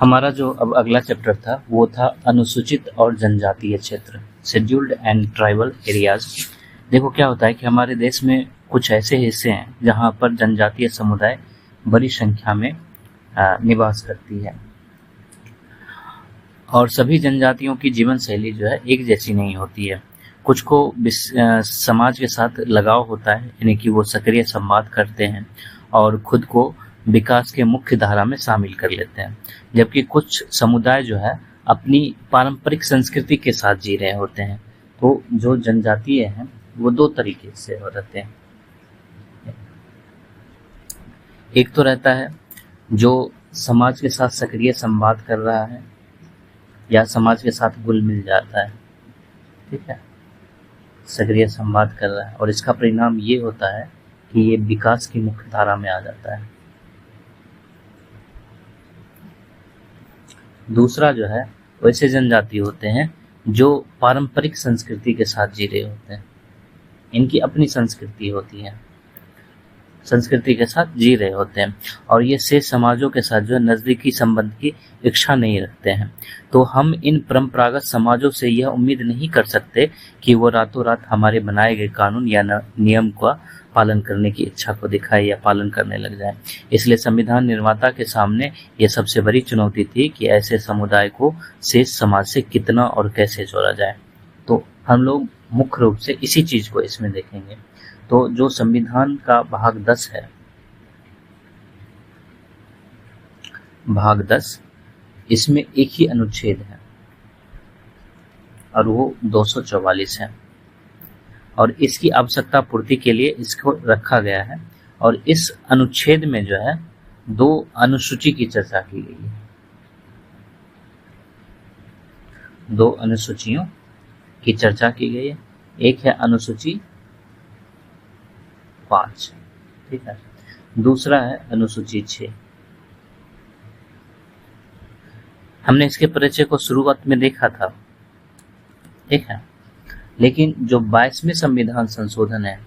हमारा जो अब अगला चैप्टर था वो था अनुसूचित और जनजातीय क्षेत्र, शेड्यूल्ड एंड ट्राइबल एरियाज। देखो क्या होता है कि हमारे देश में कुछ ऐसे हिस्से हैं जहाँ पर जनजातीय समुदाय बड़ी संख्या में निवास करती है, और सभी जनजातियों की जीवन शैली जो है एक जैसी नहीं होती है। कुछ को समाज के साथ लगाव होता है, यानी कि वो सक्रिय संवाद करते हैं और खुद को विकास के मुख्य धारा में शामिल कर लेते हैं, जबकि कुछ समुदाय जो है अपनी पारंपरिक संस्कृति के साथ जी रहे होते हैं। तो जो जनजातीय हैं वो दो तरीके से हो रहते हैं। एक तो रहता है जो समाज के साथ सक्रिय संवाद कर रहा है या समाज के साथ घुल मिल जाता है, ठीक है, सक्रिय संवाद कर रहा है, और इसका परिणाम ये होता है कि ये विकास की मुख्य धारा में आ जाता है। दूसरा जो है वैसे जनजाति होते हैं जो पारंपरिक संस्कृति के साथ जी रहे होते हैं, इनकी अपनी संस्कृति होती है, संस्कृति के साथ जी रहे होते हैं, और ये शेष समाजों के साथ जो है नज़दीकी संबंध की इच्छा नहीं रखते हैं। तो हम इन परंपरागत समाजों से यह उम्मीद नहीं कर सकते कि वो रातों रात हमारे बनाए गए कानून या नियम का पालन करने की इच्छा को दिखाए या पालन करने लग जाए। इसलिए संविधान निर्माता के सामने यह सबसे बड़ी चुनौती थी कि ऐसे समुदाय को शेष समाज से कितना और कैसे जोड़ा जाए। तो हम लोग मुख्य रूप से इसी चीज को इसमें देखेंगे। तो जो संविधान का भाग 10 है, भाग 10, इसमें एक ही अनुच्छेद है और वो 244 है, और इसकी आवश्यकता पूर्ति के लिए इसको रखा गया है। और इस अनुच्छेद में जो है दो अनुसूची की चर्चा की गई है, दो अनुसूचियों की चर्चा की गई है। एक है अनुसूची 5, ठीक है, दूसरा है अनुसूची 6। हमने इसके परिचय को शुरुआत में देखा था, ठीक है, लेकिन जो 22वें संविधान संशोधन है,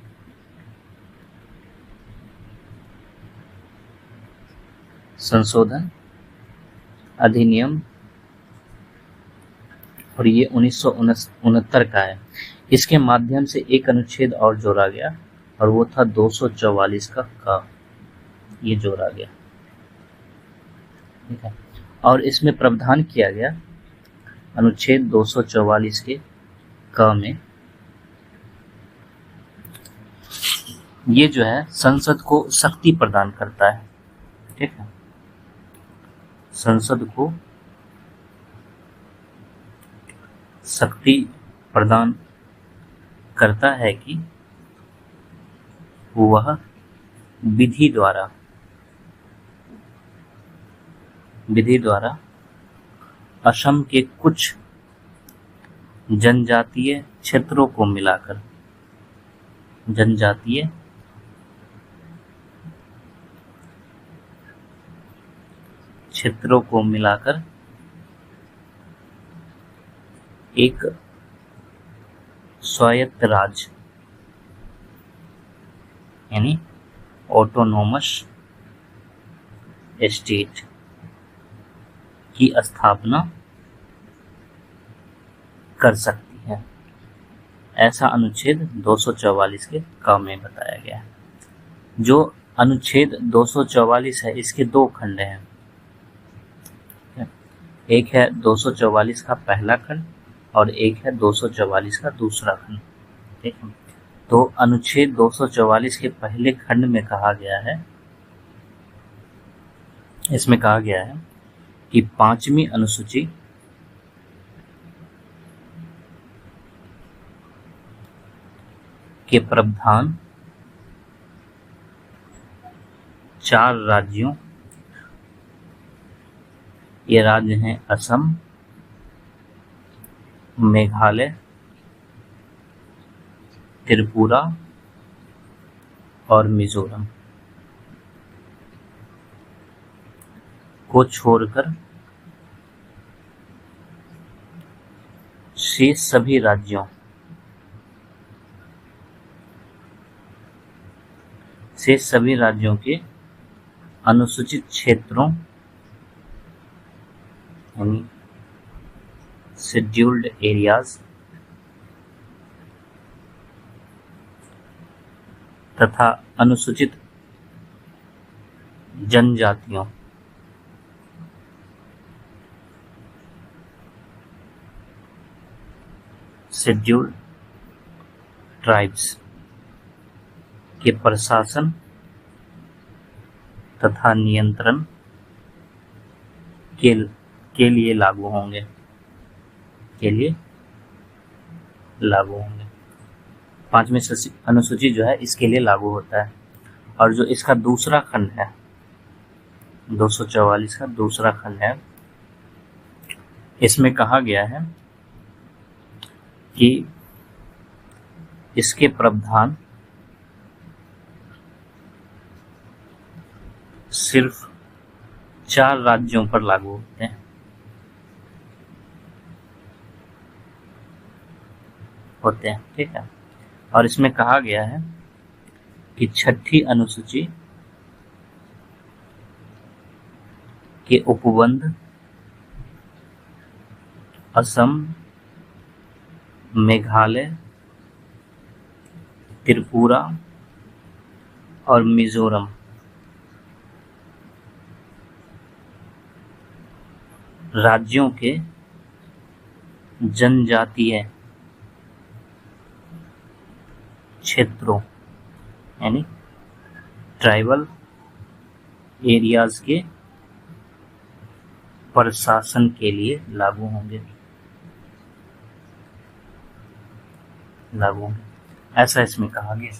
संशोधन अधिनियम, और ये 1969 का है, इसके माध्यम से एक अनुच्छेद और जोड़ा गया और वो था 244 का ये जोड़ा गया, ठीक है। और इसमें प्रावधान किया गया अनुच्छेद 244 के क में, ये जो है संसद को शक्ति प्रदान करता है, ठीक है, संसद को शक्ति प्रदान करता है कि वह विधि द्वारा असम के कुछ जनजातीय क्षेत्रों को मिलाकर एक स्वायत्त राज्य यानी ऑटोनोमस स्टेट की स्थापना कर सकती है, ऐसा अनुच्छेद 244 के क में बताया गया है। जो अनुच्छेद 244 है इसके दो खंड हैं, एक है 244 का पहला खंड और एक है 244 का दूसरा खंड, ठीक है। तो अनुच्छेद 244 के पहले खंड में कहा गया है, इसमें कहा गया है कि 5वीं अनुसूची के प्रावधान 4 राज्यों, ये राज्य हैं असम, मेघालय, त्रिपुरा और मिजोरम को छोड़कर शेष सभी राज्यों के अनुसूचित क्षेत्रों यानी शेड्यूल्ड एरियाज तथा अनुसूचित जनजातियों शेड्यूल्ड ट्राइब्स के प्रशासन तथा नियंत्रण के लिए लागू होंगे, पांचवी अनुसूची जो है इसके लिए लागू होता है। और जो इसका दूसरा खंड है 244 का दूसरा खंड है, इसमें कहा गया है कि इसके प्रावधान सिर्फ 4 राज्यों पर लागू होते हैं, ठीक है। और इसमें कहा गया है कि छठी अनुसूची के उपबंध असम, मेघालय, त्रिपुरा और मिजोरम राज्यों के जनजातीय क्षेत्रों यानी ट्राइबल एरियाज के प्रशासन के लिए लागू होंगे, ऐसा इसमें कहा गया।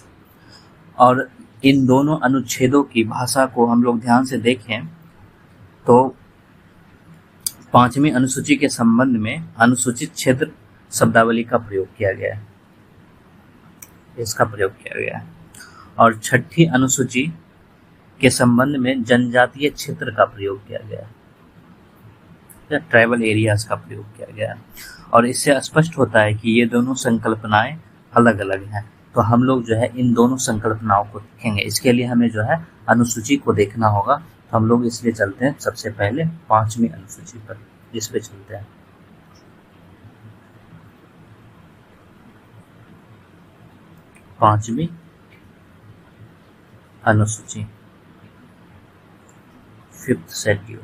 और इन दोनों अनुच्छेदों की भाषा को हम लोग ध्यान से देखें तो पांचवी अनुसूची के संबंध में अनुसूचित क्षेत्र शब्दावली का प्रयोग किया गया है, इसका प्रयोग किया गया है। और छठी अनुसूची के संबंध में जनजातीय क्षेत्र का प्रयोग किया गया है, ट्राइबल एरियाज का प्रयोग किया गया है। और इससे स्पष्ट होता है कि ये दोनों संकल्पनाएं अलग अलग हैं। तो हम लोग जो है इन दोनों संकल्पनाओं को देखेंगे। इसके लिए हमें जो है अनुसूची को देखना होगा। तो हम लोग इसलिए चलते हैं सबसे पहले पांचवी अनुसूची पर, इस पे चलते हैं। पांचवी अनुसूची, 5th शेड्यूल।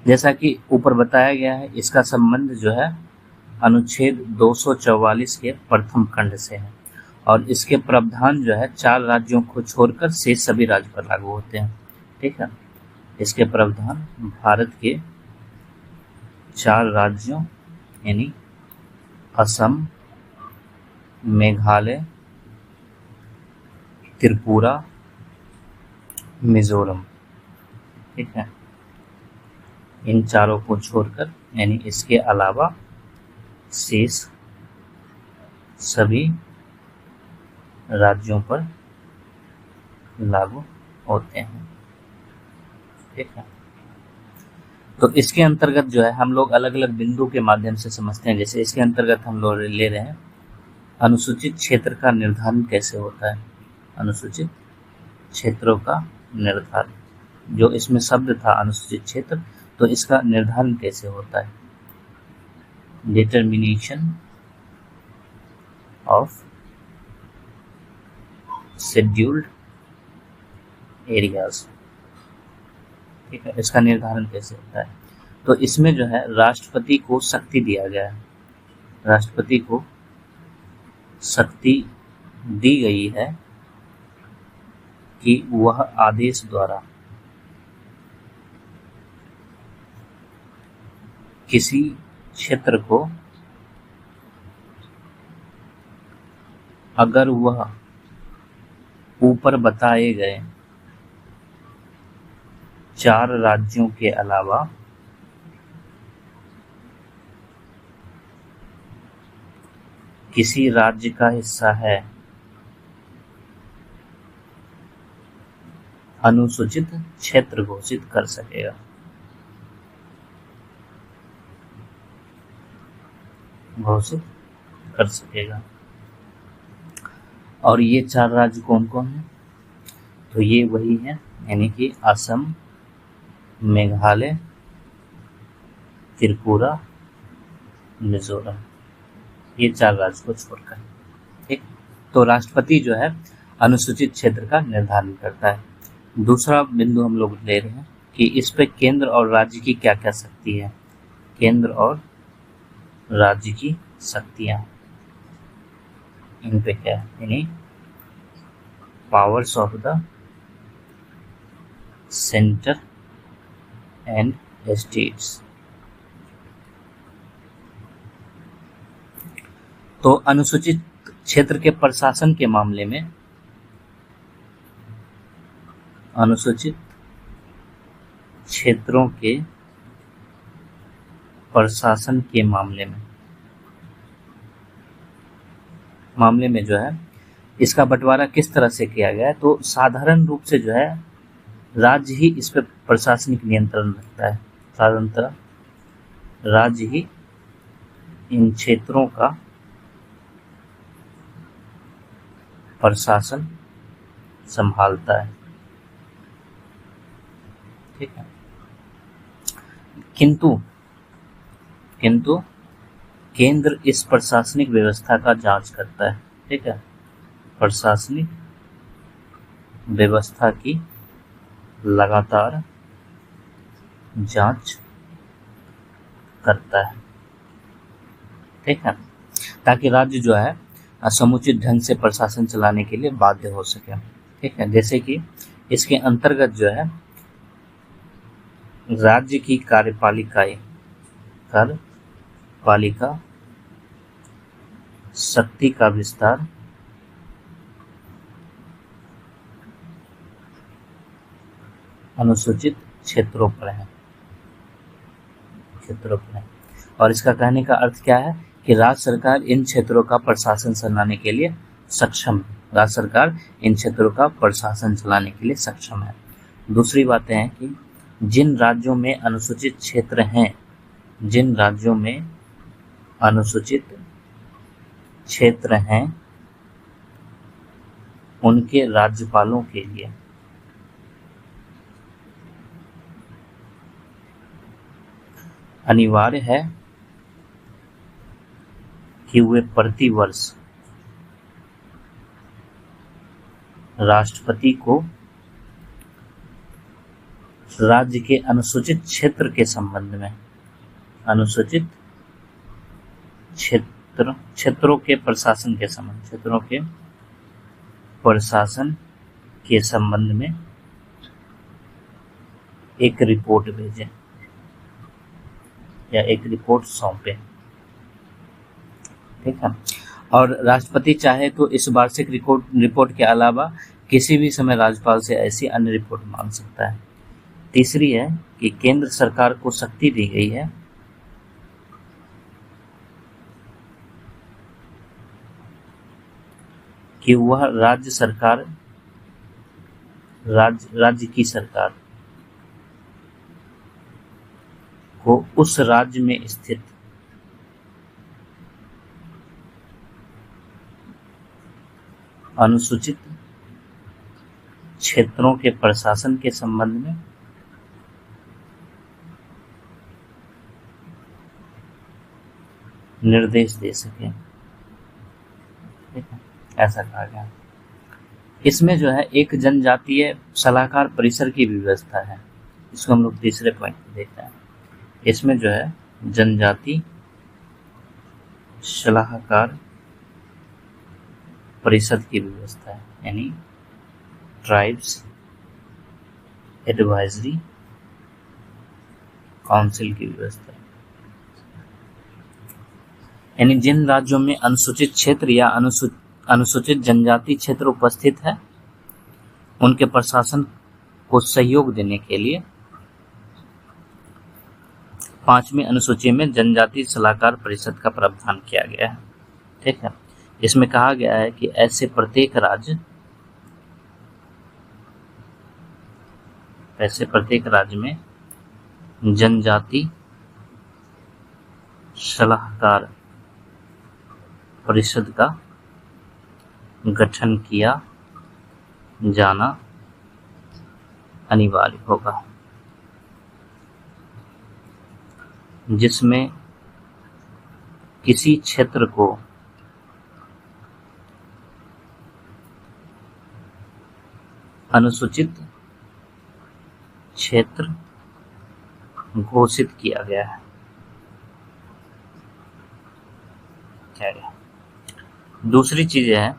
जैसा कि ऊपर बताया गया है, इसका संबंध जो है अनुच्छेद 244 के प्रथम खंड से है। और इसके प्रावधान जो है 4 राज्यों को छोड़कर शेष सभी राज्य पर लागू होते हैं, ठीक है। इसके प्रावधान भारत के 4 राज्यों यानी असम, मेघालय, त्रिपुरा, मिजोरम, ठीक है, इन चारों को छोड़कर यानी इसके अलावा शेष सभी राज्यों पर लागू होते हैं, ठीक है। तो इसके अंतर्गत जो है हम लोग अलग अलग बिंदु के माध्यम से समझते हैं। जैसे इसके अंतर्गत हम लोग ले रहे हैं अनुसूचित क्षेत्र का निर्धारण कैसे होता है। अनुसूचित क्षेत्रों का निर्धारण, जो इसमें शब्द था अनुसूचित क्षेत्र, तो इसका निर्धारण कैसे होता है। डिटर्मिनेशन ऑफ शेड्यूल्ड एरियाज, ठीक है, इसका निर्धारण कैसे होता है। तो इसमें जो है राष्ट्रपति को शक्ति दिया गया है, राष्ट्रपति को शक्ति दी गई है कि वह आदेश द्वारा किसी क्षेत्र को अगर वह ऊपर बताए गए 4 राज्यों के अलावा किसी राज्य का हिस्सा है, अनुसूचित क्षेत्र घोषित कर सकेगा। और ये 4 राज्य कौन कौन हैं? तो ये वही है, यानी कि असम, मेघालय, त्रिपुरा, मिजोरम, ये 4 राज्य को छोड़कर। ठीक, तो राष्ट्रपति जो है अनुसूचित क्षेत्र का निर्धारण करता है। दूसरा बिंदु हम लोग ले रहे हैं कि इस पे केंद्र और राज्य की क्या क्या शक्ति है। केंद्र और राज्य की शक्तियां, इन पे क्या है, यानी powers of the centre and states. तो अनुसूचित क्षेत्र के प्रशासन के मामले में, अनुसूचित क्षेत्रों के प्रशासन के मामले में जो है इसका बंटवारा किस तरह से किया गया है। तो साधारण रूप से जो है राज्य ही इस पर प्रशासनिक नियंत्रण रखता है। साधारणतः राज्य ही इन क्षेत्रों का प्रशासन संभालता है। ठीक है, किंतु केंद्र इस प्रशासनिक व्यवस्था का जांच करता है। ठीक है, प्रशासनिक व्यवस्था की लगातार जांच करता है। ठीक है, ताकि राज्य जो है समुचित ढंग से प्रशासन चलाने के लिए बाध्य हो सके। ठीक है, जैसे कि इसके अंतर्गत जो है राज्य की कार्यपालिका शक्ति का विस्तार अनुसूचित क्षेत्रों पर है। और इसका कहने का अर्थ क्या है कि राज्य सरकार इन क्षेत्रों का प्रशासन चलाने के लिए सक्षम है। राज्य सरकार इन क्षेत्रों का प्रशासन चलाने के लिए सक्षम है। दूसरी बातें हैं कि जिन राज्यों में अनुसूचित क्षेत्र हैं, जिन राज्यों में अनुसूचित क्षेत्र हैं, उनके राज्यपालों के लिए अनिवार्य है कि वे प्रतिवर्ष राष्ट्रपति को राज्य के अनुसूचित क्षेत्र के संबंध में, अनुसूचित क्षेत्रों के प्रशासन के संबंध में एक रिपोर्ट भेजें या एक रिपोर्ट सौंपे। ठीक है, और राष्ट्रपति चाहे तो इस वार्षिक रिपोर्ट के अलावा किसी भी समय राज्यपाल से ऐसी अन्य रिपोर्ट मांग सकता है। तीसरी है कि केंद्र सरकार को शक्ति दी गई है कि वह राज्य की सरकार को उस राज्य में स्थित अनुसूचित क्षेत्रों के प्रशासन के संबंध में निर्देश दे सके। ऐसा कहा गया। इसमें जो है एक जनजातीय सलाहकार परिषद की व्यवस्था है। इसको हम लोग तीसरे पॉइंट पे देखते हैं। इसमें जो है जनजाति सलाहकार परिषद की व्यवस्था है, यानी ट्राइब्स एडवाइजरी काउंसिल की व्यवस्था है। यानी जिन राज्यों में अनुसूचित क्षेत्र या अनुसूचित जनजाति क्षेत्र उपस्थित है, उनके प्रशासन को सहयोग देने के लिए 5वीं अनुसूची में जनजाति सलाहकार परिषद का प्रावधान किया गया है। ठीक है, इसमें कहा गया है कि ऐसे प्रत्येक राज्य में जनजाति सलाहकार परिषद का गठन किया जाना अनिवार्य होगा, जिसमें किसी क्षेत्र को अनुसूचित क्षेत्र घोषित किया गया है। दूसरी चीज है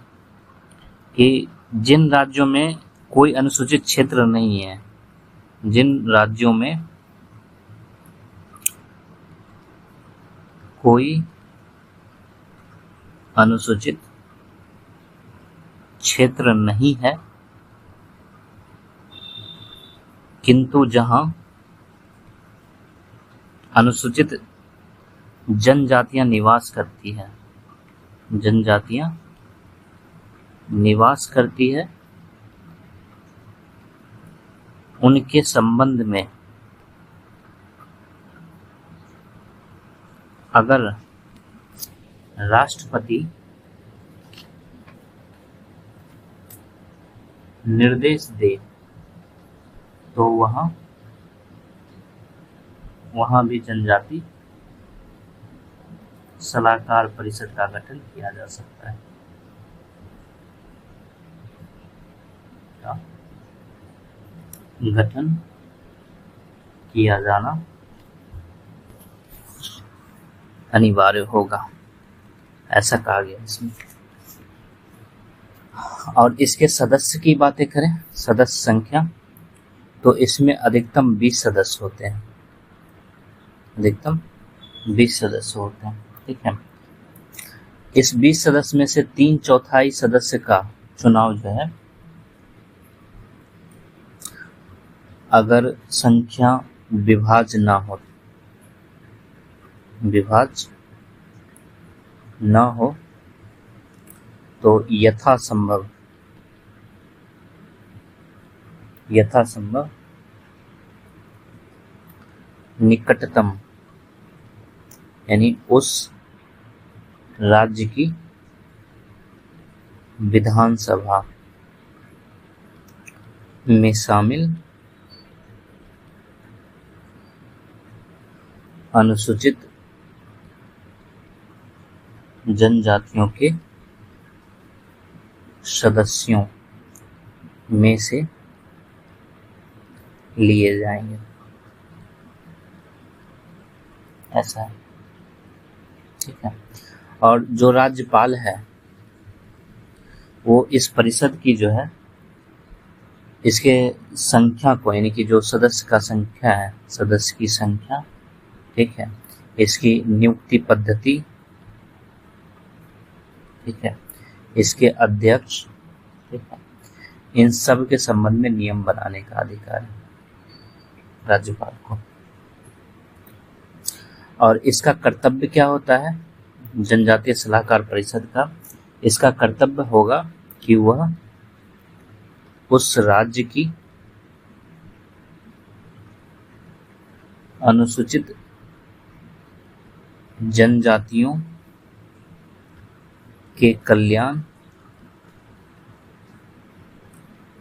कि जिन राज्यों में कोई अनुसूचित क्षेत्र नहीं है, जिन राज्यों में कोई अनुसूचित क्षेत्र नहीं है, किंतु जहां अनुसूचित जनजातियां निवास करती है, जनजातियां निवास करती है, उनके संबंध में अगर राष्ट्रपति निर्देश दे तो वहां भी जनजाति सलाहकार परिषद का गठन किया जा सकता है। गठन किया जाना अनिवार्य होगा, ऐसा कहा गया इसमें। और इसके सदस्य की बातें करें, सदस्य संख्या, तो इसमें अधिकतम 20 सदस्य होते हैं, अधिकतम 20 सदस्य होते हैं। ठीक है, इस 20 सदस्य में से 3/4 सदस्य का चुनाव जो है, अगर संख्या विभाज्य ना हो तो यथासंभव निकटतम, यानी उस राज्य की विधानसभा में शामिल अनुसूचित जनजातियों के सदस्यों में से लिए जाएंगे, ऐसा है। ठीक है, और जो राज्यपाल है वो इस परिषद की जो है, इसके संख्या को, यानी कि जो सदस्य का संख्या है, सदस्य की संख्या, ठीक है, इसकी नियुक्ति पद्धति, ठीक है, इसके अध्यक्ष, ठीक है, इन सब के संबंध में नियम बनाने का अधिकार है राज्यपाल को। और इसका कर्तव्य क्या होता है, जनजातीय सलाहकार परिषद का, इसका कर्तव्य होगा कि वह उस राज्य की अनुसूचित जनजातियों के कल्याण,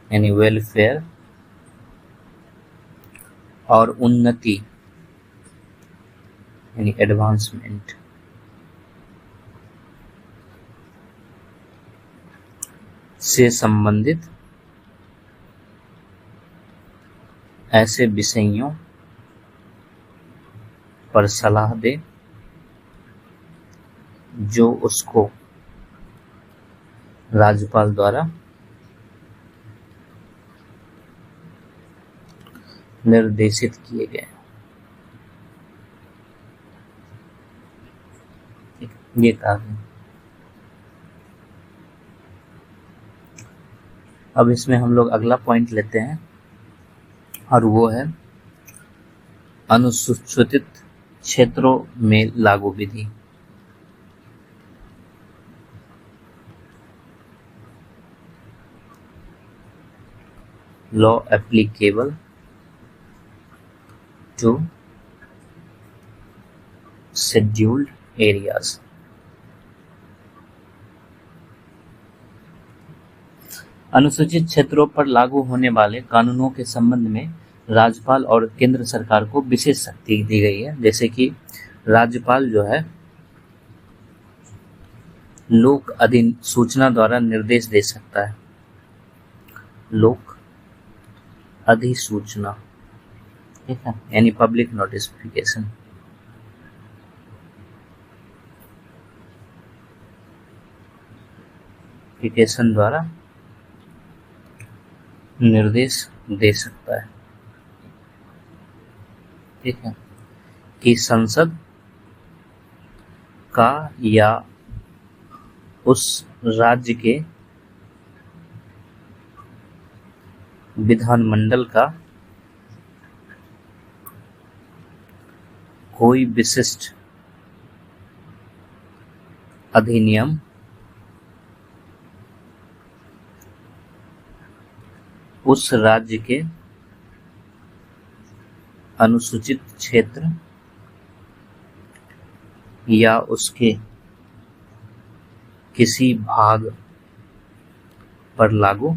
यानी वेलफेयर और उन्नति, यानी एडवांसमेंट से संबंधित ऐसे विषयों पर सलाह दे जो उसको राज्यपाल द्वारा निर्देशित किए गए। ये कहा गया। अब इसमें हम लोग अगला पॉइंट लेते हैं, और वो है अनुसूचित क्षेत्रों में लागू विधि। Law applicable to scheduled areas. अनुसूचित क्षेत्रों पर लागू होने वाले कानूनों के संबंध में राज्यपाल और केंद्र सरकार को विशेष शक्ति दी गई है। जैसे कि राज्यपाल जो है लोक अधिसूचना द्वारा निर्देश दे सकता है। लोक अधिसूचना, ठीक है, यानी पब्लिक नोटिफिकेशन। द्वारा निर्देश दे सकता है, ठीक है, कि संसद का या उस राज्य के विधानमंडल का कोई विशिष्ट अधिनियम उस राज्य के अनुसूचित क्षेत्र या उसके किसी भाग पर लागू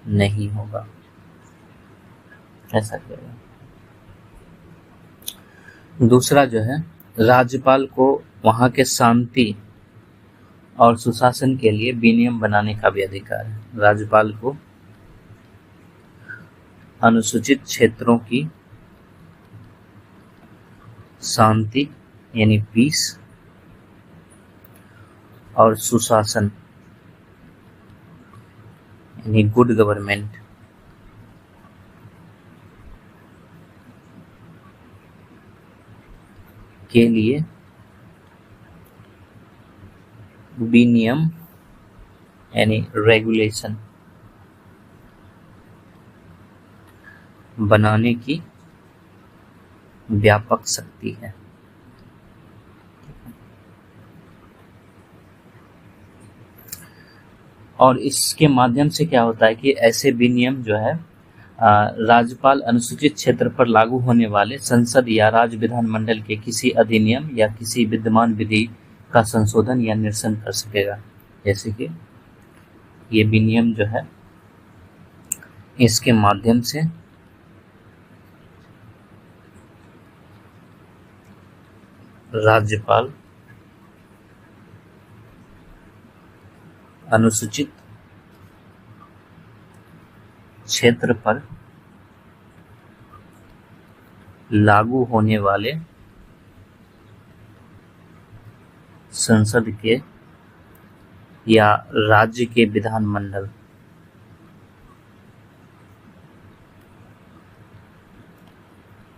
नहीं होगा, ऐसा कहेगा। दूसरा जो है, राज्यपाल को वहां के शांति और सुशासन के लिए विनियम बनाने का भी अधिकार है। राज्यपाल को अनुसूचित क्षेत्रों की शांति यानी पीस और सुशासन यानी गुड गवर्नमेंट के लिए विनियम यानी रेगुलेशन बनाने की व्यापक शक्ति है। और इसके माध्यम से क्या होता है कि ऐसे विनियम जो है राज्यपाल अनुसूचित क्षेत्र पर लागू होने वाले संसद या राज्य विधानमंडल के किसी अधिनियम या किसी विद्यमान विधि का संशोधन या निरसन कर सकेगा। जैसे कि ये विनियम जो है इसके माध्यम से राज्यपाल अनुसूचित क्षेत्र पर लागू होने वाले संसद के या राज्य के विधानमंडल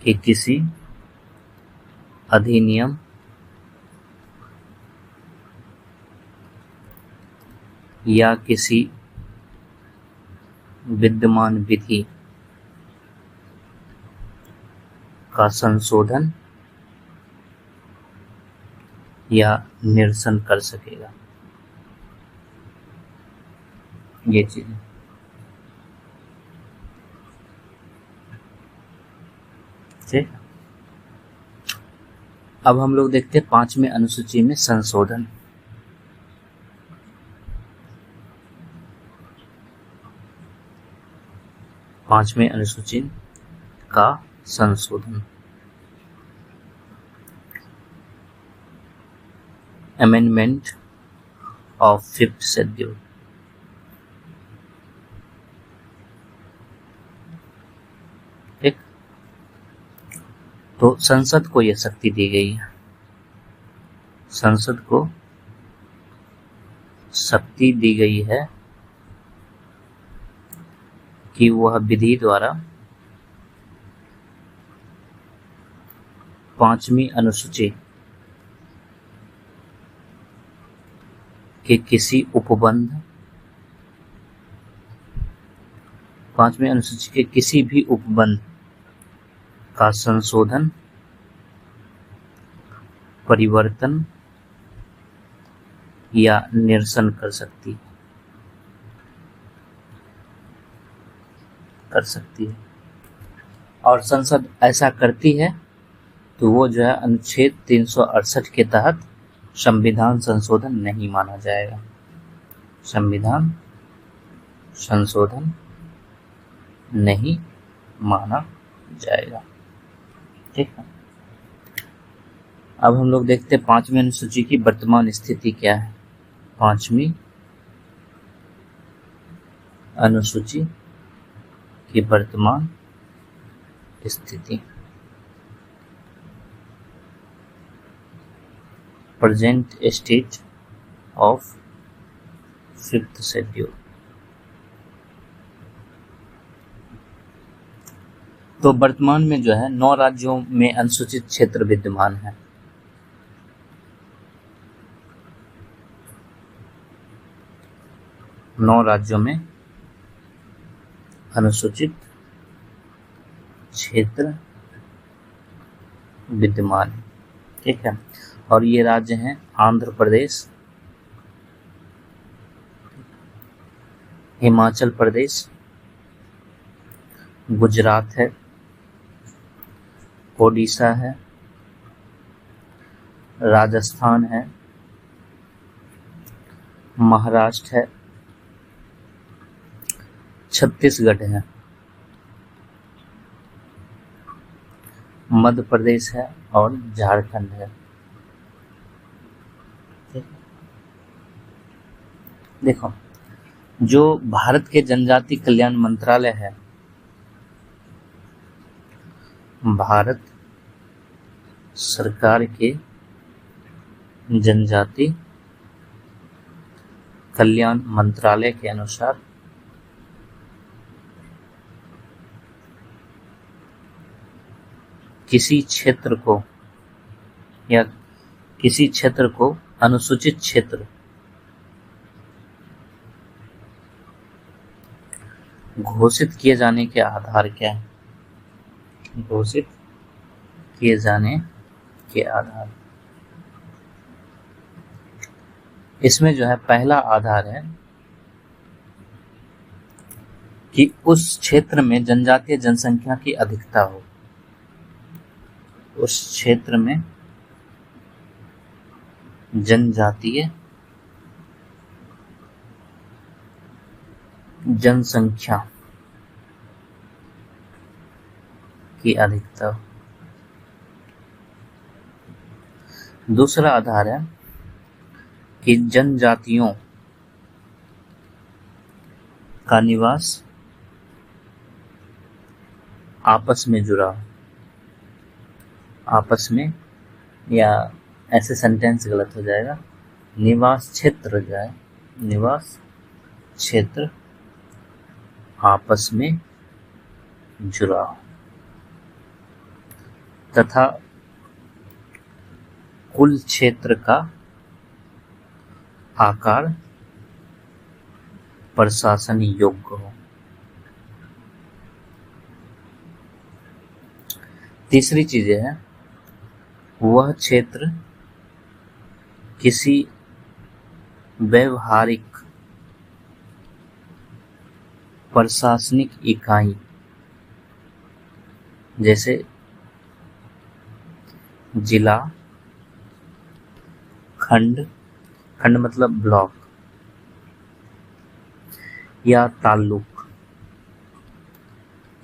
के किसी अधिनियम या किसी विद्यमान विधि का संशोधन या निरसन कर सकेगा। ये चीजें ठीक। अब हम लोग देखते हैं 5वें अनुसूची में संशोधन। पांचवें अनुसूची का संशोधन, अमेंडमेंट ऑफ 5th शेड्यूल। ठीक, तो संसद को यह शक्ति दी गई है। संसद को शक्ति दी गई है कि वह विधि द्वारा 5वीं अनुसूची के किसी उपबंध 5वीं अनुसूची के किसी भी उपबंध का संशोधन, परिवर्तन या निरसन कर सकती है। और संसद ऐसा करती है तो वो जो है अनुच्छेद 368 के तहत संविधान संशोधन नहीं माना जाएगा। संविधान संशोधन नहीं माना जाएगा। ठीक है, अब हम लोग देखते हैं 5वीं अनुसूची की वर्तमान स्थिति क्या है। 5वीं अनुसूची की वर्तमान स्थिति, present state of 5th schedule. तो वर्तमान में जो है 9 राज्यों में अनुसूचित क्षेत्र विद्यमान है। नौ राज्यों में अनुसूचित क्षेत्र विद्यमान है। ठीक है, और ये राज्य हैं आंध्र प्रदेश, हिमाचल प्रदेश, गुजरात है, ओडिशा है, राजस्थान है, महाराष्ट्र है, छत्तीसगढ़ है, मध्य प्रदेश है और झारखंड है। देखो, जो भारत के जनजाति कल्याण मंत्रालय है, भारत सरकार के जनजाति कल्याण मंत्रालय के अनुसार किसी क्षेत्र को या किसी क्षेत्र को अनुसूचित क्षेत्र घोषित किए जाने के आधार क्या है? घोषित किए जाने के आधार, इसमें जो है पहला आधार है कि उस क्षेत्र में जनजातीय जनसंख्या की अधिकता हो। उस क्षेत्र में जनजातीय जनसंख्या की अधिकता हो। दूसरा आधार है कि जनजातियों का निवास आपस में जुड़ा हो। आपस में, या ऐसे सेंटेंस गलत हो जाएगा, निवास क्षेत्र हो जाए, निवास क्षेत्र आपस में जुड़ा हो तथा कुल क्षेत्र का आकार प्रशासन योग्य हो। तीसरी चीज है, वह क्षेत्र किसी व्यवहारिक प्रशासनिक इकाई जैसे जिला, खंड, खंड मतलब ब्लॉक, या ताल्लुक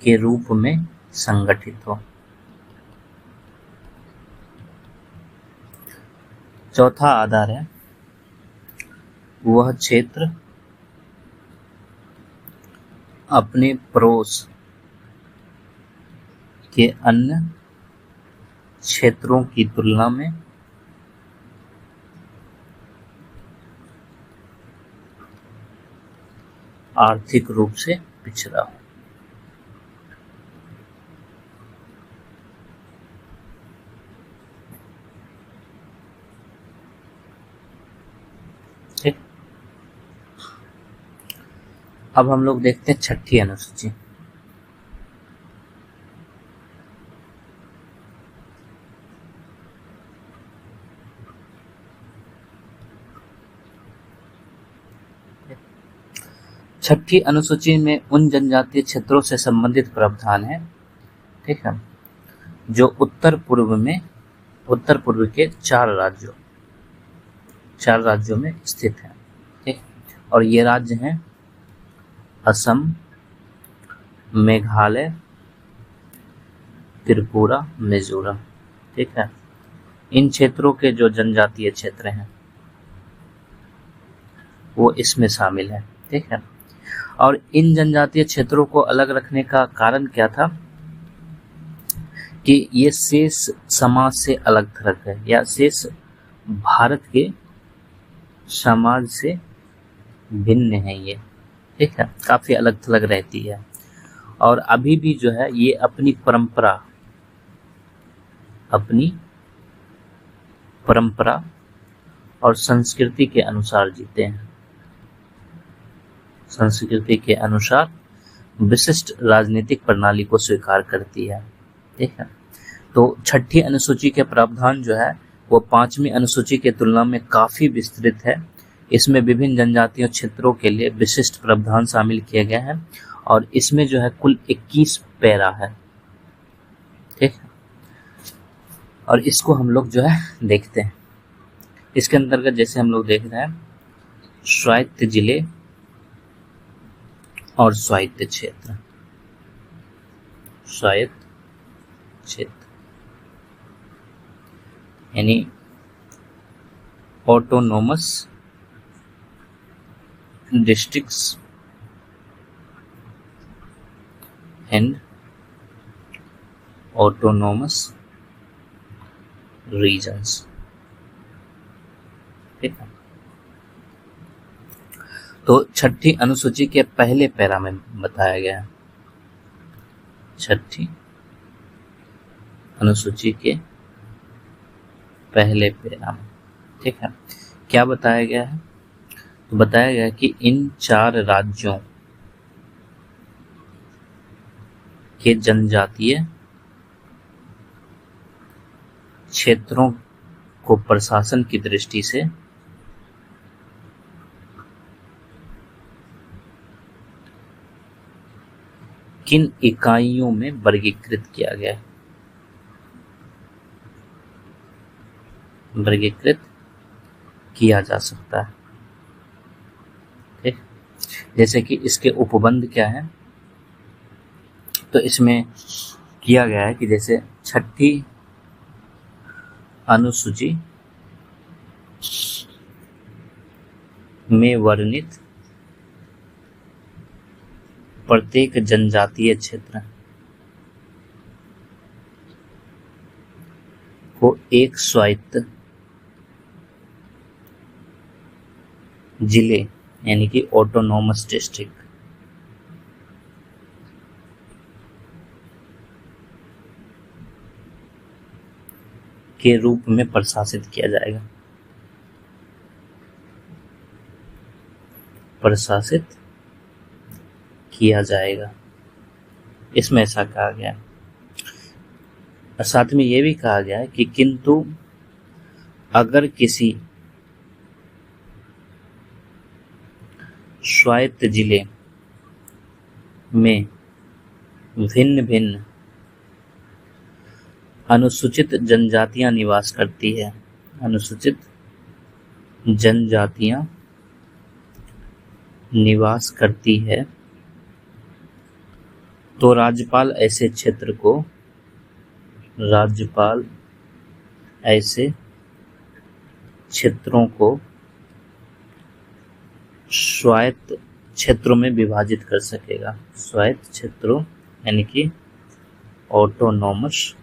के रूप में संगठित हो। चौथा आधार है, वह क्षेत्र अपने पड़ोस के अन्य क्षेत्रों की तुलना में आर्थिक रूप से पिछड़ा हो। ठीक, अब हम लोग देखते हैं 6ठी अनुसूची। छठी अनुसूची में उन जनजातीय क्षेत्रों से संबंधित प्रावधान है, ठीक है, जो उत्तर पूर्व के 4 राज्यों में स्थित है। ठीक, और ये राज्य हैं असम, मेघालय, त्रिपुरा, मिजोरम। ठीक है, इन क्षेत्रों के जो जनजातीय क्षेत्र हैं वो इसमें शामिल है। ठीक है, और इन जनजातीय क्षेत्रों को अलग रखने का कारण क्या था कि ये शेष समाज से अलग थलग है, या शेष भारत के समाज से भिन्न है ये। ठीक है, काफी अलग थलग रहती है, और अभी भी जो है ये अपनी परंपरा और संस्कृति के अनुसार जीते हैं, संस्कृति के अनुसार विशिष्ट राजनीतिक प्रणाली को स्वीकार करती है। ठीक है, तो छठी अनुसूची के प्रावधान जो है वो पांचवी अनुसूची के तुलना में काफी विस्तृत है। इसमें विभिन्न जनजातीय क्षेत्रों के लिए विशिष्ट प्रावधान शामिल किए गए हैं, और इसमें जो है कुल 21 पैरा है। ठीक है, और इसको हम लोग जो है देखते हैं। इसके अंतर्गत जैसे हम लोग देख रहे हैं स्वायत्त जिले और स्वायत्त क्षेत्र। स्वायत्त क्षेत्र यानी autonomous districts and autonomous regions. ठीक है, तो छठी अनुसूची के पहले पैरा में बताया गया है, छठी अनुसूची के पहले पैरा में। ठीक है, क्या बताया गया है? तो बताया गया कि इन 4 राज्यों के जनजातीय क्षेत्रों को प्रशासन की दृष्टि से किन इकाइयों में वर्गीकृत किया गया है? वर्गीकृत किया जा सकता है। ठीक, जैसे कि इसके उपबंध क्या है, तो इसमें किया गया है कि जैसे छठी अनुसूची में वर्णित प्रत्येक जनजातीय क्षेत्र को एक स्वायत्त जिले यानी कि ऑटोनोमस डिस्ट्रिक्ट के रूप में प्रशासित किया जाएगा। प्रशासित किया जाएगा, इसमें ऐसा कहा गया। साथ में यह भी कहा गया है कि किंतु अगर किसी स्वायत्त जिले में भिन्न भिन्न अनुसूचित जनजातियां निवास करती है, अनुसूचित जनजातियां निवास करती है, तो राज्यपाल ऐसे क्षेत्रों को स्वायत्त क्षेत्रों में विभाजित कर सकेगा। स्वायत्त क्षेत्रों यानी कि ऑटोनोमस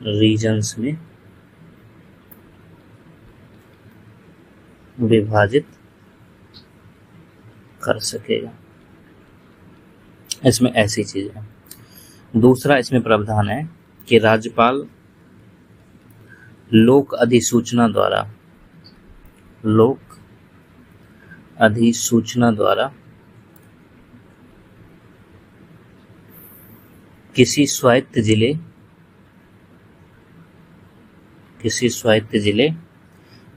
रीजन्स में विभाजित कर सकेगा। इसमें ऐसी चीज है। दूसरा इसमें प्रावधान है कि राज्यपाल लोक अधिसूचना द्वारा किसी स्वायत्त जिले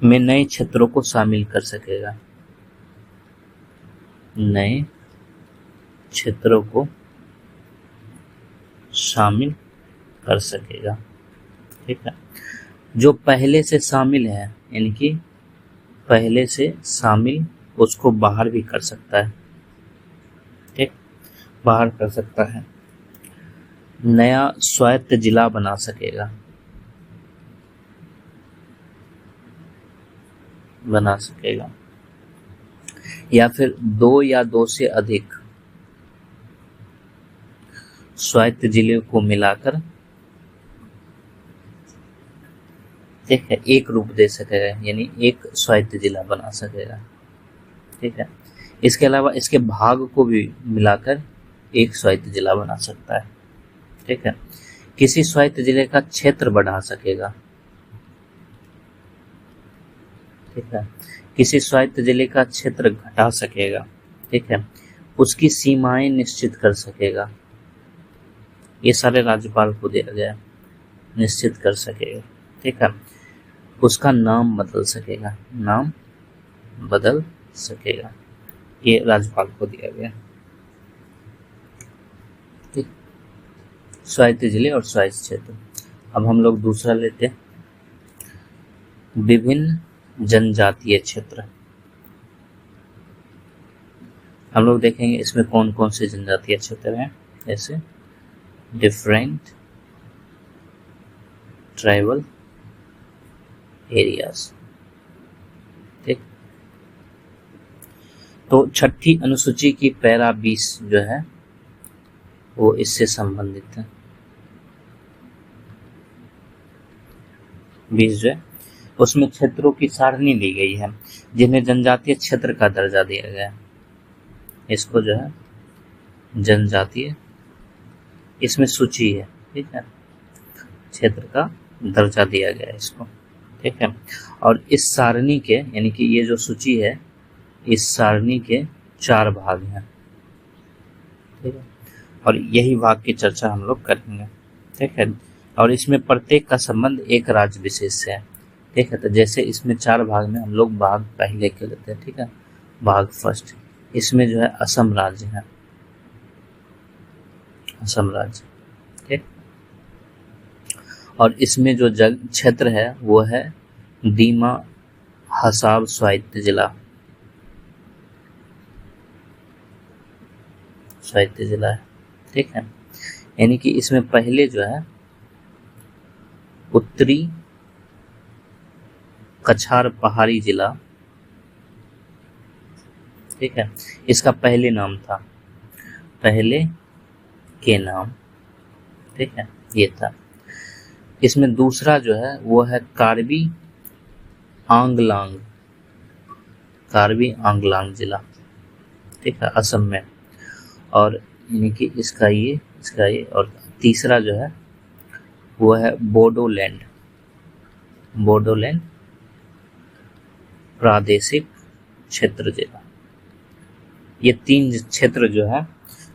में नए क्षेत्रों को शामिल कर सकेगा, नए क्षेत्रों को शामिल कर सकेगा। ठीक है, जो पहले से शामिल है यानी कि पहले से शामिल उसको बाहर भी कर सकता है, ठीक, बाहर कर सकता है। नया स्वायत्त जिला बना सकेगा, बना सकेगा, या फिर दो या दो से अधिक स्वायत्त जिले को मिलाकर, ठीक है, एक रूप दे सकेगा, यानी एक स्वायत्त जिला बना सकेगा, ठीक है। इसके अलावा इसके भाग को भी मिलाकर एक स्वायत्त जिला बना सकता है, ठीक है। किसी स्वायत्त जिले का क्षेत्र बढ़ा सकेगा, ठीक है, किसी स्वायत्त जिले का क्षेत्र घटा सकेगा, ठीक है, उसकी सीमाएं निश्चित कर सकेगा, ये सारे राज्यपाल को दिया गया, निश्चित कर सकेगा, ठीक है। उसका नाम बदल सकेगा, नाम बदल सकेगा, ये राज्यपाल को दिया गया, ठीक। स्वायत्त जिले और स्वायत्त क्षेत्र। अब हम लोग दूसरा लेते हैं, विभिन्न जनजातीय क्षेत्र। हम लोग देखेंगे इसमें कौन कौन से जनजातीय क्षेत्र हैं, जैसे डिफरेंट ट्राइबल एरियाज, ठीक। तो छठी अनुसूची की पैरा 20 जो है वो इससे संबंधित है। 20 जो है उसमें क्षेत्रों की सारणी दी गई है जिन्हें जनजातीय क्षेत्र का दर्जा दिया गया है। इसको जो है जनजातीय, इसमें सूची है, ठीक है, क्षेत्र का दर्जा दिया गया है इसको, ठीक है। और इस सारणी के, यानी कि ये जो सूची है, इस सारणी के 4 भाग हैं, ठीक है, और यही भाग की चर्चा हम लोग करेंगे, ठीक है। और इसमें प्रत्येक का संबंध एक राज्य विशेष से है, ठीक है। तो जैसे इसमें 4 भाग में हम लोग भाग पहले के लेते हैं, ठीक है, भाग फर्स्ट, इसमें जो है असम राज्य है, असम राज्य, ठीक। और इसमें जो क्षेत्र है वो है दीमा हसाब स्वायत्त जिला, स्वायत्त जिला है, ठीक है। यानी कि इसमें पहले जो है उत्तरी कछार पहाड़ी जिला, ठीक है, इसका पहले नाम था, पहले के नाम, ठीक है, ये था। इसमें दूसरा जो है वो है कार्बी आंगलांग, कार्बी आंगलांग जिला, ठीक है, असम में। और यानी कि इसका ये और तीसरा जो है वो है बोडोलैंड, बोडोलैंड प्रादेशिक क्षेत्र जिला। ये 3 क्षेत्र जो है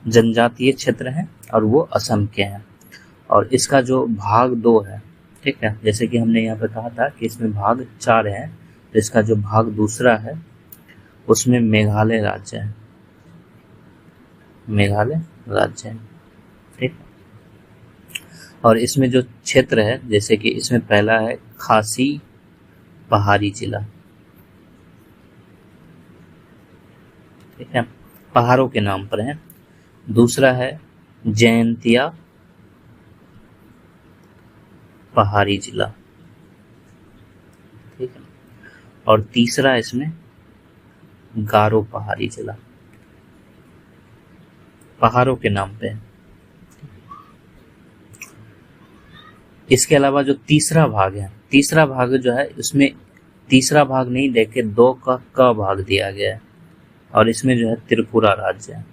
जनजातीय क्षेत्र हैं और वो असम के हैं। और इसका जो भाग 2 है, ठीक है, जैसे कि हमने यहाँ पे कहा था कि इसमें भाग 4 है, तो इसका जो भाग दूसरा है उसमें मेघालय राज्य है, मेघालय राज्य है, ठीक। और इसमें जो क्षेत्र है, जैसे कि इसमें पहला है खासी पहाड़ी जिला, ठीक है, पहाड़ों के नाम पर है। दूसरा है जयंतिया पहाड़ी जिला, ठीक है। और तीसरा इसमें गारो पहाड़ी जिला, पहाड़ों के नाम पे है। इसके अलावा जो तीसरा भाग है, तीसरा भाग जो है उसमें तीसरा भाग नहीं देके 2 का क भाग दिया गया है, और इसमें जो है त्रिपुरा राज्य है,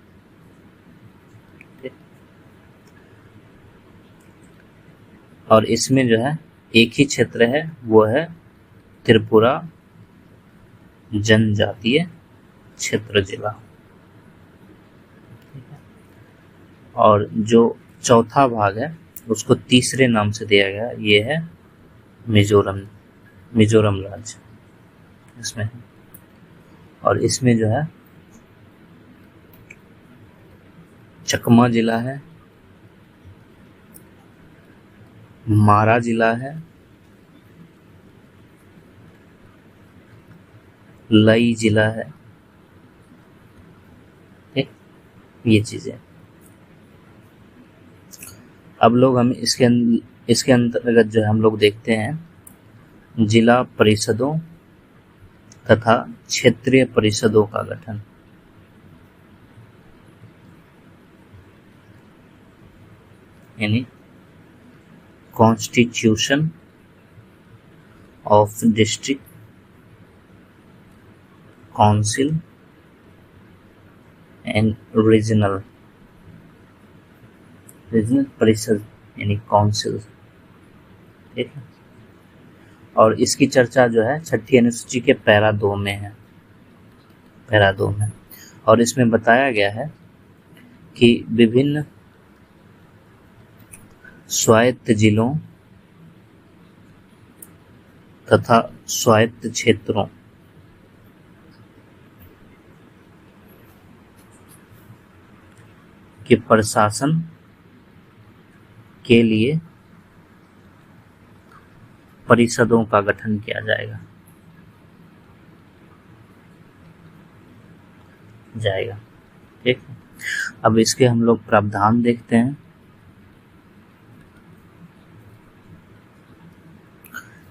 और इसमें जो है एक ही क्षेत्र है, वो है त्रिपुरा जनजातीय क्षेत्र जिला, और जो चौथा भाग है उसको तीसरे नाम से दिया गया, ये है मिजोरम, मिजोरम राज्य इसमें है। और इसमें जो है चकमा जिला है, मारा जिला है, लई जिला है, ये चीजें। अब लोग हम इसके अंतर्गत जो है हम लोग देखते हैं जिला परिषदों तथा क्षेत्रीय परिषदों का गठन। यानी constitution of district council and regional परिषद यानी काउंसिल। ठीक है। और इसकी चर्चा जो है 6ठी अनुसूची के पैरा 2 में है, पैरा 2 में। और इसमें बताया गया है कि विभिन्न स्वायत्त जिलों तथा स्वायत्त क्षेत्रों के प्रशासन के लिए परिषदों का गठन किया जाएगा। ठीक है। अब इसके हम लोग प्रावधान देखते हैं।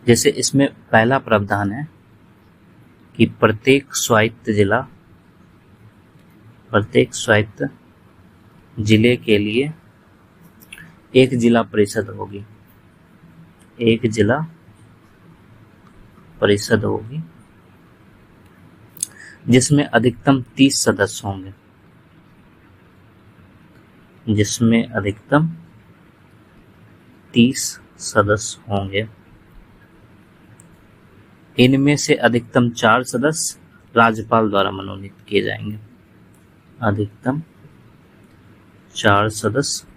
जैसे इसमें पहला प्रावधान है कि प्रत्येक स्वायत्त जिले के लिए एक जिला परिषद होगी, एक जिला परिषद होगी जिसमें अधिकतम 30 सदस्य होंगे, जिसमें अधिकतम 30 सदस्य होंगे। इनमें से अधिकतम 4 सदस्य राज्यपाल द्वारा मनोनीत किए जाएंगे। अधिकतम 4 सदस्य,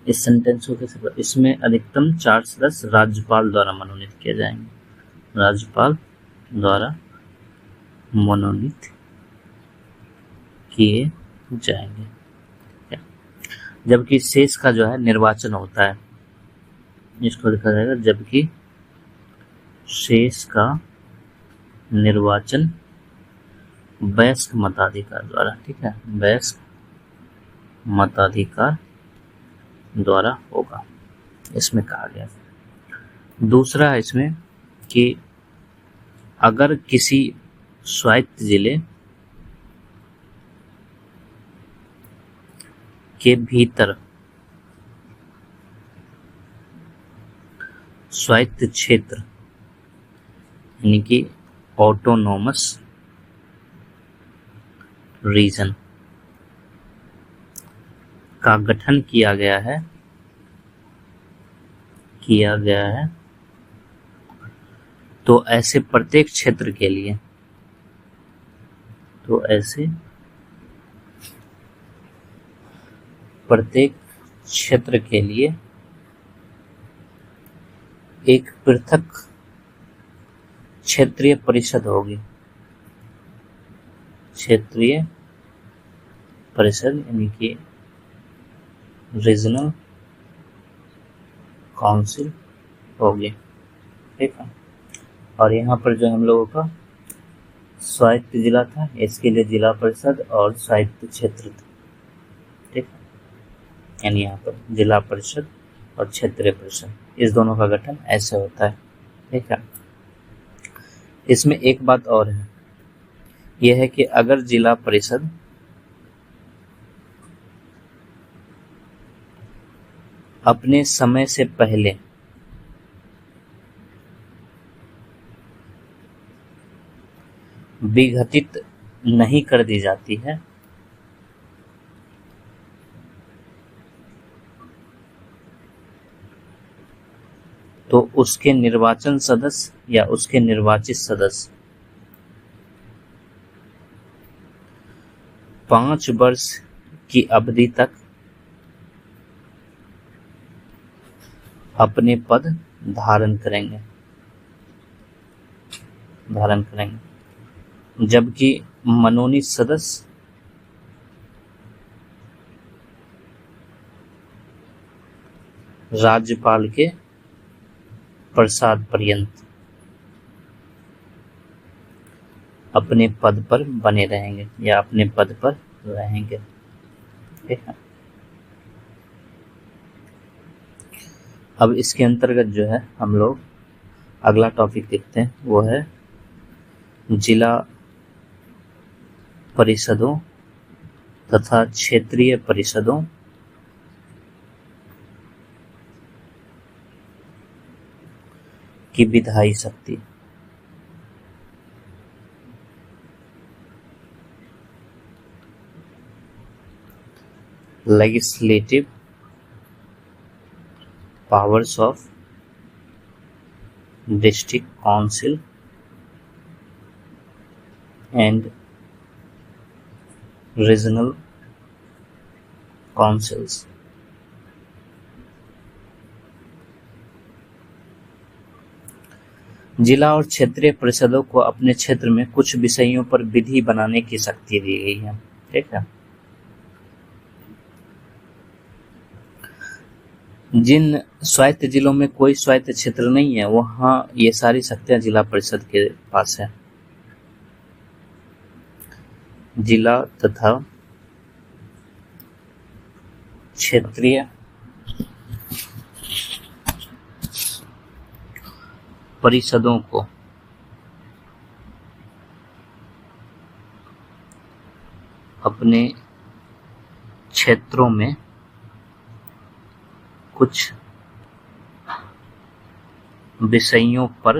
इस सेंटेंस को कैसे, इसमें अधिकतम 4 सदस्य राज्यपाल द्वारा मनोनीत किए जाएंगे, राज्यपाल द्वारा मनोनीत किए जाएंगे। जबकि शेष का जो है निर्वाचन होता है, इसको लिखा जाएगा जबकि शेष का निर्वाचन वयस्क मताधिकार द्वारा। ठीक है, वयस्क मताधिकार द्वारा होगा, इसमें कहा गया। दूसरा है इसमें कि अगर किसी स्वायत्त जिले के भीतर स्वायत्त क्षेत्र यानी कि ऑटोनोमस रीजन का गठन किया गया है तो ऐसे प्रत्येक क्षेत्र के लिए एक पृथक क्षेत्रीय परिषद होगी, क्षेत्रीय परिषद यानी कि रीजनल काउंसिल होगी। ठीक है। और यहाँ पर जो हम लोगों का स्वायत्त जिला था, इसके लिए जिला परिषद और स्वायत्त क्षेत्र था। ठीक है। यानी यहाँ पर जिला परिषद और क्षेत्रीय परिषद, इस दोनों का गठन ऐसे होता है। ठीक है। इसमें एक बात और है, यह है कि अगर जिला परिषद अपने समय से पहले विघटित नहीं कर दी जाती है तो उसके निर्वाचन सदस्य या उसके निर्वाचित सदस्य 5 वर्ष की अवधि तक अपने पद धारण करेंगे, जबकि मनोनीत सदस्य राज्यपाल के प्रसाद पर्यंत अपने पद पर बने रहेंगे या अपने पद पर रहेंगे। ठीक है, अब इसके अंतर्गत जो है हम लोग अगला टॉपिक देखते हैं, वो है जिला परिषदों तथा क्षेत्रीय परिषदों की विधायी शक्ति। Legislative powers of district council and regional councils. जिला और क्षेत्रीय परिषदों को अपने क्षेत्र में कुछ विषयों पर विधि बनाने की शक्ति दी गई है। ठीक है, जिन स्वायत्त जिलों में कोई स्वायत्त क्षेत्र नहीं है वहां ये सारी शक्तियां जिला परिषद के पास है। जिला तथा क्षेत्रीय परिषदों को अपने क्षेत्रों में कुछ विषयों पर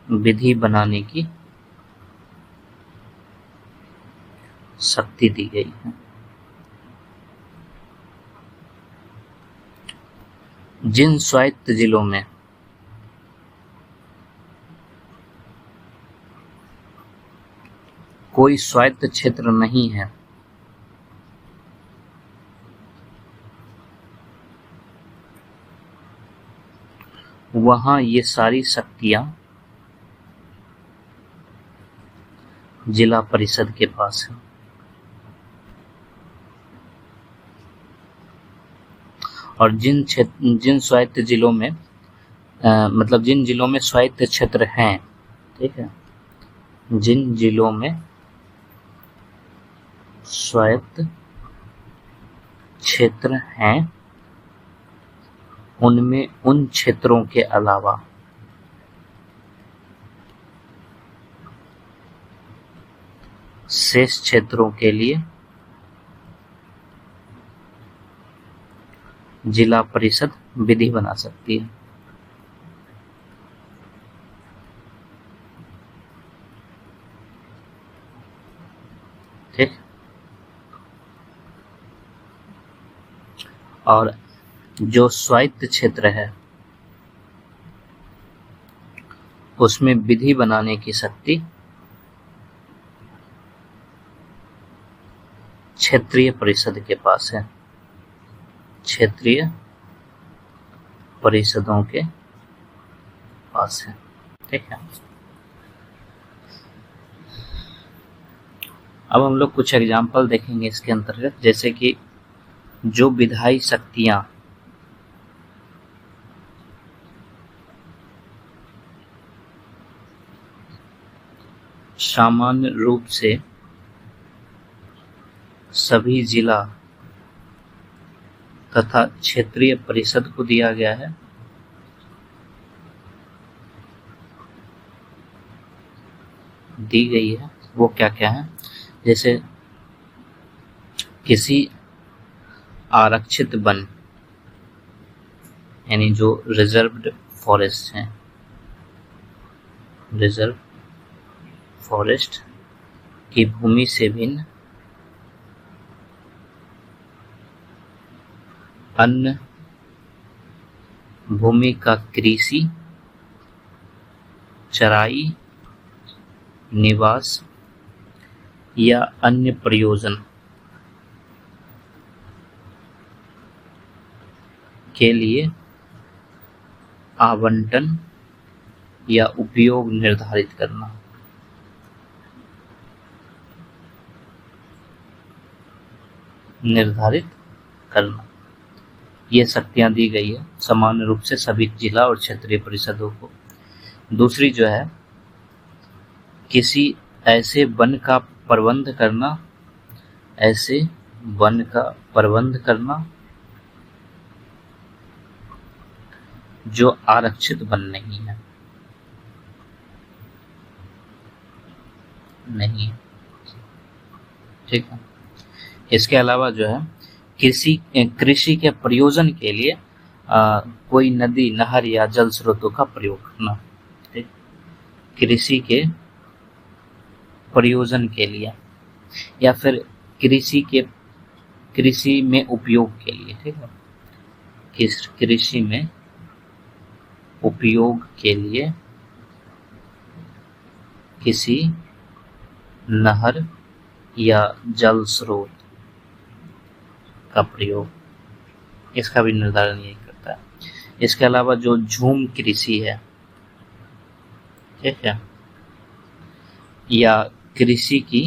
विधि बनाने की शक्ति दी गई है। जिन स्वायत्त जिलों में कोई स्वायत्त क्षेत्र नहीं है वहां ये सारी शक्तियां जिला परिषद के पास है। और जिन स्वायत्त जिलों में मतलब जिन जिलों में स्वायत्त क्षेत्र हैं, ठीक है, जिन जिलों में स्वायत्त क्षेत्र हैं उनमें उन क्षेत्रों के अलावा शेष क्षेत्रों के लिए जिला परिषद विधि बना सकती है। ठीक, और जो स्वायत्त क्षेत्र है उसमें विधि बनाने की शक्ति क्षेत्रीय परिषद के पास है। क्षेत्रीय परिषदों के पास है। ठीक है, अब हम लोग कुछ एग्जाम्पल देखेंगे इसके अंतर्गत, जैसे कि जो विधायी शक्तियां सामान्य रूप से सभी जिला तथा क्षेत्रीय परिषद को दिया गया है, दी गई है, वो क्या क्या है। जैसे किसी आरक्षित वन यानी जो रिजर्व्ड फॉरेस्ट हैं, रिजर्व फॉरेस्ट की भूमि से भिन्न अन्य भूमि का कृषि, चराई, निवास या अन्य प्रयोजन के लिए आवंटन या उपयोग निर्धारित करना। ये शक्तियां दी गई है सामान्य रूप से सभी जिला और क्षेत्रीय परिषदों को। दूसरी जो है, किसी ऐसे वन का प्रबंध करना ऐसे वन का प्रबंध करना जो आरक्षित वन नहीं है, नहीं, ठीक है। इसके अलावा जो है कृषि के प्रयोजन के लिए कोई नदी, नहर या जल स्रोतों का प्रयोग करना, ठीक। कृषि के प्रयोजन के लिए या फिर कृषि में उपयोग के लिए, ठीक है। कृषि में उपयोग के लिए किसी नहर या जल स्रोत का प्रयोग, इसका भी निर्धारण यही करता है। इसके अलावा जो झूम कृषि है, ठीक है, या कृषि की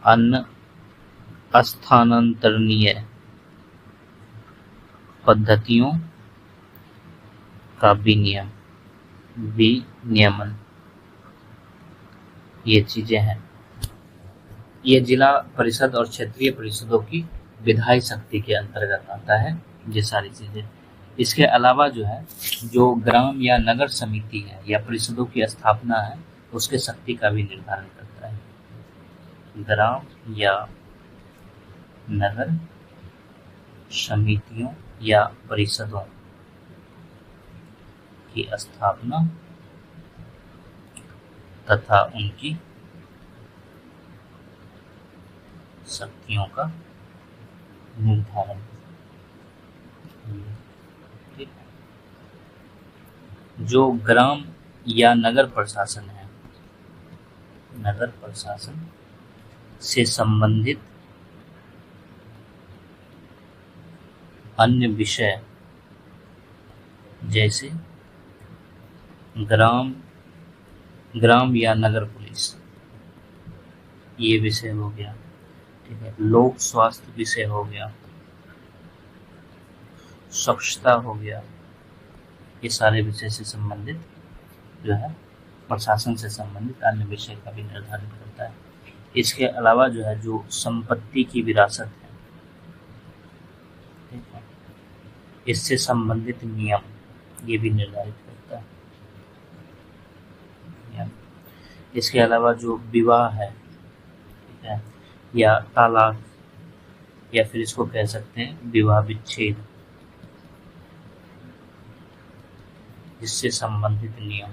अन्य स्थानांतरणीय पद्धतियों का विनियमन, ये चीजें हैं। ये जिला परिषद और क्षेत्रीय परिषदों की विधायी शक्ति के अंतर्गत आता है, ये सारी चीजें। इसके अलावा जो है, जो ग्राम या नगर समिति है या परिषदों की स्थापना है, उसके शक्ति का भी निर्धारण करता है। ग्राम या नगर समितियों या परिषदों की स्थापना तथा उनकी शक्तियों का निर्धारण, ठीक है। जो ग्राम या नगर प्रशासन है, नगर प्रशासन से संबंधित अन्य विषय जैसे ग्राम या नगर पुलिस, ये विषय हो गया, ठीक है। लोक स्वास्थ्य विषय हो गया, स्वच्छता हो गया, ये सारे विषय से संबंधित जो है प्रशासन से संबंधित अन्य विषय का भी निर्धारण करता है। इसके अलावा जो है, जो संपत्ति की विरासत है, ठीक है, इससे संबंधित नियम, ये भी निर्धारित करता है। इसके अलावा जो विवाह है, ठीक है, या तलाक, या फिर इसको कह सकते हैं विवाह विच्छेद, इससे संबंधित नियम,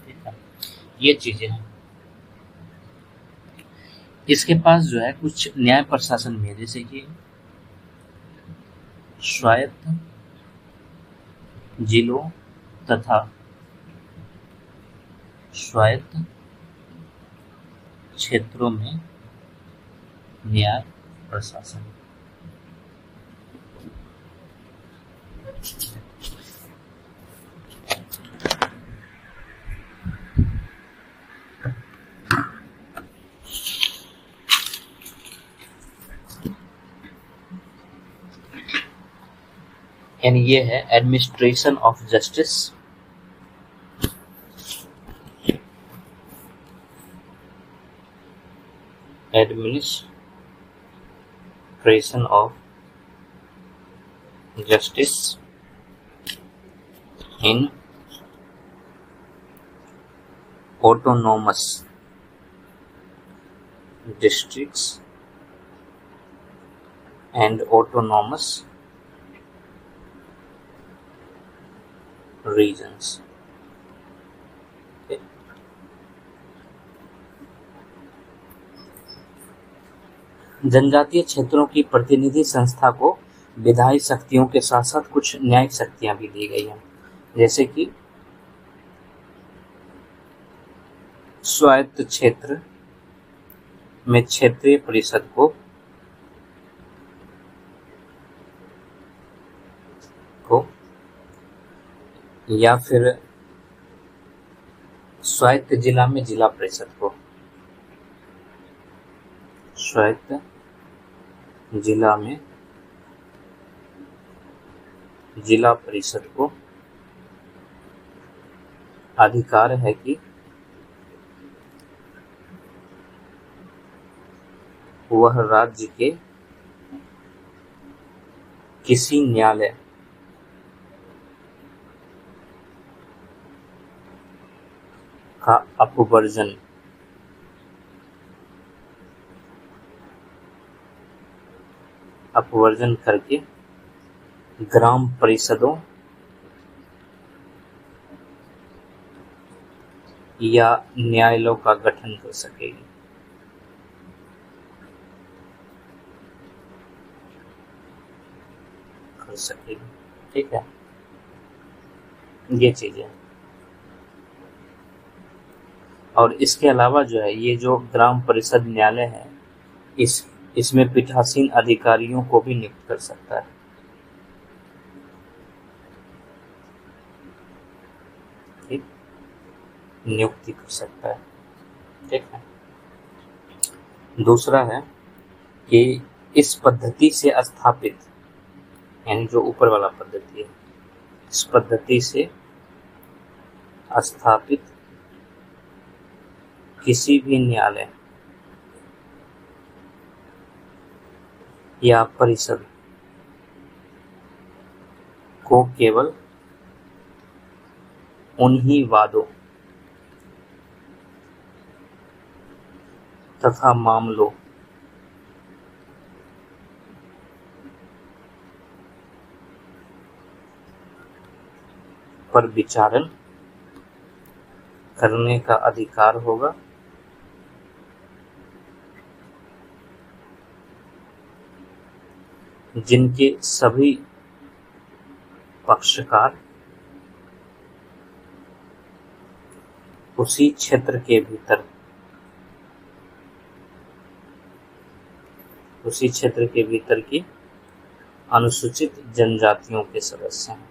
ठीक है, ये चीजें हैं। इसके पास जो है कुछ न्याय प्रशासन में, जैसे कि स्वायत्त जिलों तथा स्वायत्त क्षेत्रों में न्याय प्रशासन, यानी ये है administration of justice, administration of justice in autonomous districts and autonomous regions. Okay. जनजातीय क्षेत्रों की प्रतिनिधि संस्था को विधायी शक्तियों के साथ साथ कुछ न्यायिक शक्तियां भी दी गई हैं, जैसे कि स्वायत्त क्षेत्र में क्षेत्रीय परिषद को या फिर स्वायत्त जिला में जिला परिषद को, स्वायत्त जिला में जिला परिषद को अधिकार है कि वह राज्य के किसी न्यायालय का अपवर्जन करके ग्राम परिषदों या न्यायालयों का गठन कर सकेगी। ठीक है, ये चीजें। और इसके अलावा जो है ये जो ग्राम परिषद न्यायालय है, इसमें पीठासीन अधिकारियों को भी नियुक्त कर सकता है। ठीक, नियुक्ति कर सकता है। ठीक है। दूसरा है कि इस पद्धति से स्थापित, यानी जो ऊपर वाला पद्धति है, इस पद्धति से स्थापित किसी भी न्यायालय या परिषद को केवल उन्हीं वादों तथा मामलों पर विचारण करने का अधिकार होगा जिनके सभी पक्षकार उसी क्षेत्र के भीतर की अनुसूचित जनजातियों के सदस्य हैं।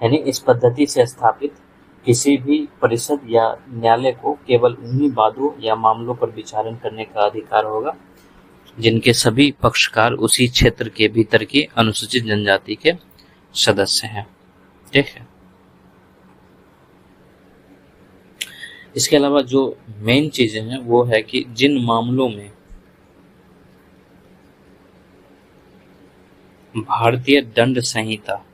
यानी इस पद्धति से स्थापित किसी भी परिषद या न्यायालय को केवल उन्हीं वादों या मामलों पर विचारण करने का अधिकार होगा जिनके सभी पक्षकार उसी क्षेत्र के भीतर की अनुसूचित जनजाति के सदस्य हैं। ठीक है। इसके अलावा जो मेन चीजें हैं वो है कि जिन मामलों में भारतीय दंड संहिता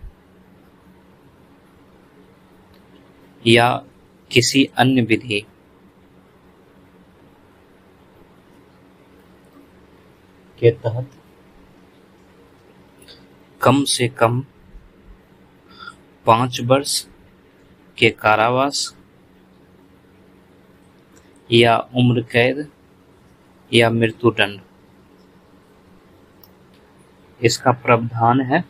या किसी अन्य विधि के तहत कम से कम 5 वर्ष के कारावास या उम्र कैद या मृत्युदंड इसका प्रावधान है।